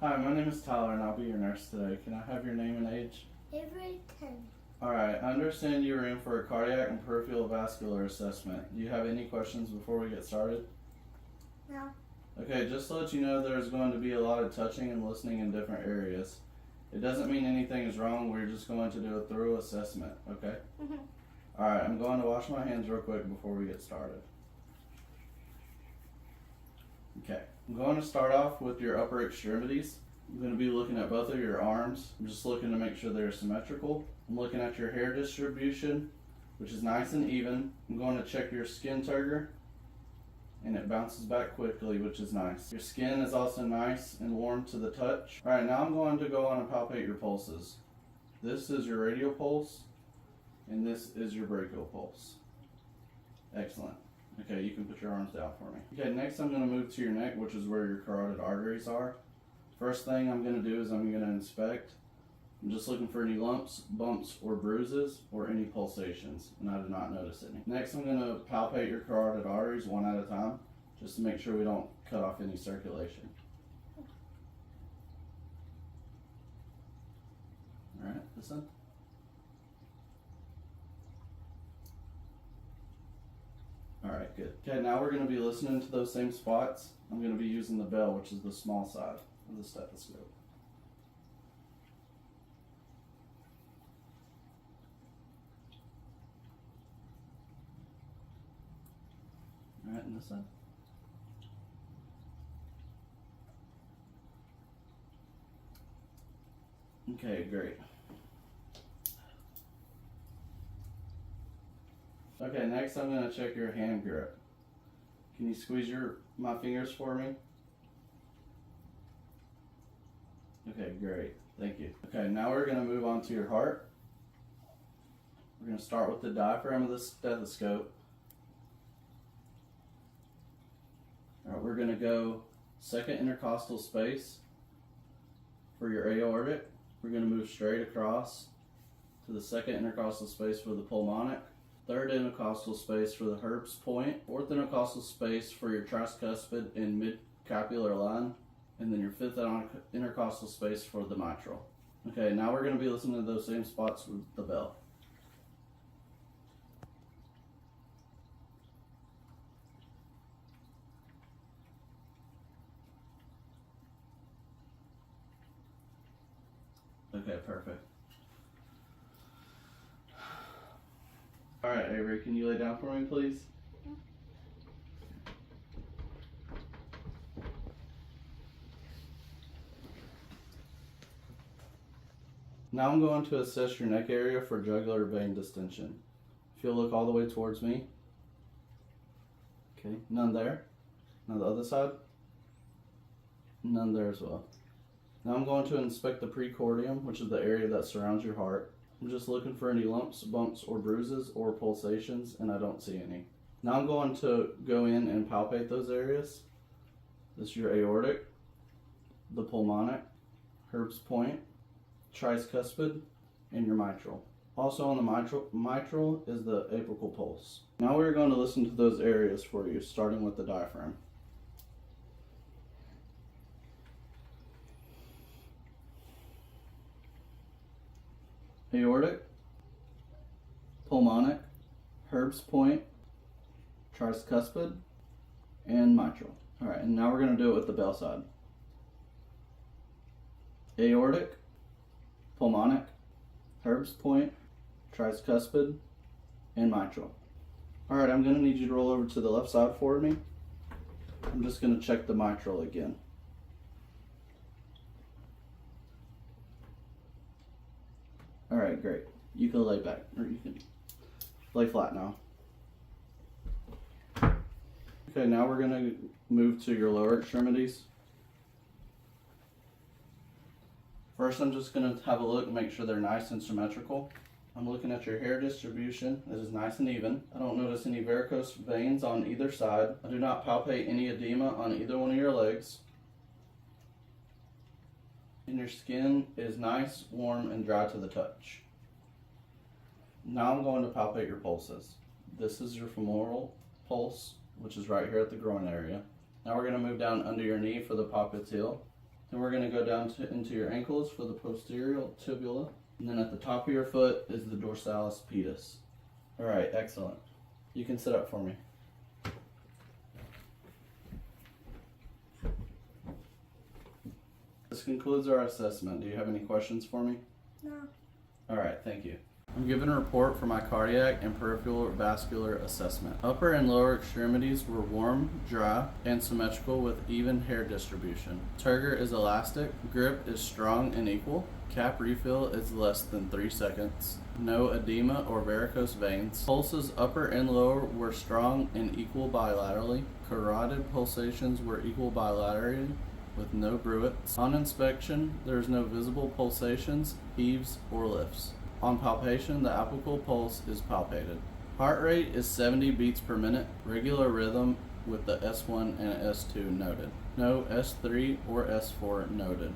Hi, my name is Tyler and I'll be your nurse today. Can I have your name and age? Every 10. Alright, I understand you were in for a cardiac and peripheral vascular assessment. Do you have any questions before we get started? No. Okay, just to let you know, there's going to be a lot of touching and listening in different areas. It doesn't mean anything is wrong, we're just going to do a thorough assessment, okay? Alright, I'm going to wash my hands real quick before we get started. Okay, I'm going to start off with your upper extremities. I'm going to be looking at both of your arms. I'm just looking to make sure they're symmetrical. I'm looking at your hair distribution, which is nice and even. I'm going to check your skin turgor, and it bounces back quickly, which is nice. Your skin is also nice and warm to the touch. Alright, now I'm going to go on and palpate your pulses. This is your radial pulse, and this is your brachial pulse. Excellent. Okay, you can put your arms down for me. Okay, next I'm going to move to your neck, which is where your carotid arteries are. First thing I'm going to do is I'm going to inspect. I'm just looking for any lumps, bumps, or bruises, or any pulsations, and I do not notice any. Next I'm going to palpate your carotid arteries one at a time, just to make sure we don't cut off any circulation. Alright, listen. Alright, good. Okay, now we're going to be listening to those same spots. I'm going to be using the bell, which is the small side of the stethoscope. Alright, and this side. Okay, great. Okay, next I'm going to check your hand grip. Can you squeeze my fingers for me? Okay, great. Thank you. Okay, now we're going to move on to your heart. We're going to start with the diaphragm of the stethoscope. Alright, we're going to go second intercostal space for your aortic. We're going to move straight across to the second intercostal space for the pulmonic. Third intercostal space for the Herb's point, fourth intercostal space for your tricuspid and mid-scapular line, and then your fifth intercostal space for the mitral. Okay, now we're going to be listening to those same spots with the bell. Okay, perfect. Alright, Avery, can you lay down for me, please? Now I'm going to assess your neck area for jugular vein distension. If you'll look all the way towards me. Okay, none there. Now the other side. None there as well. Now I'm going to inspect the precordium, which is the area that surrounds your heart. I'm just looking for any lumps, bumps, or bruises, or pulsations, and I don't see any. Now I'm going to go in and palpate those areas. This is your aortic, the pulmonic, Herb's point, tricuspid, and your mitral. Also on the mitral is the apical pulse. Now we're going to listen to those areas for you, starting with the diaphragm. Aortic, pulmonic, Herb's point, tricuspid, and mitral. Alright, and now we're going to do it with the bell side. Aortic, pulmonic, Herb's point, tricuspid, and mitral. Alright, I'm going to need you to roll over to the left side for me. I'm just going to check the mitral again. Alright, great. You can lay back, or you can lay flat now. Okay, now we're going to move to your lower extremities. First, I'm just going to have a look and make sure they're nice and symmetrical. I'm looking at your hair distribution. It is nice and even. I don't notice any varicose veins on either side. I do not palpate any edema on either one of your legs. And your skin is nice, warm, and dry to the touch. Now I'm going to palpate your pulses. This is your femoral pulse, which is right here at the groin area. Now we're going to move down under your knee for the popliteal. Then we're going to go down into your ankles for the posterior tibula. And then at the top of your foot is the dorsalis pedis. All right, excellent. You can sit up for me. This concludes our assessment. Do you have any questions for me? No. All right, thank you. I'm giving a report for my cardiac and peripheral vascular assessment. Upper and lower extremities were warm, dry, and symmetrical with even hair distribution. Turgor is elastic. Grip is strong and equal. Cap refill is less than 3 seconds. No edema or varicose veins. Pulses upper and lower were strong and equal bilaterally. Carotid pulsations were equal bilaterally with no bruits. On inspection, there is no visible pulsations, heaves, or lifts. On palpation, the apical pulse is palpated. Heart rate is 70 beats per minute, regular rhythm with the S1 and S2 noted. No S3 or S4 noted.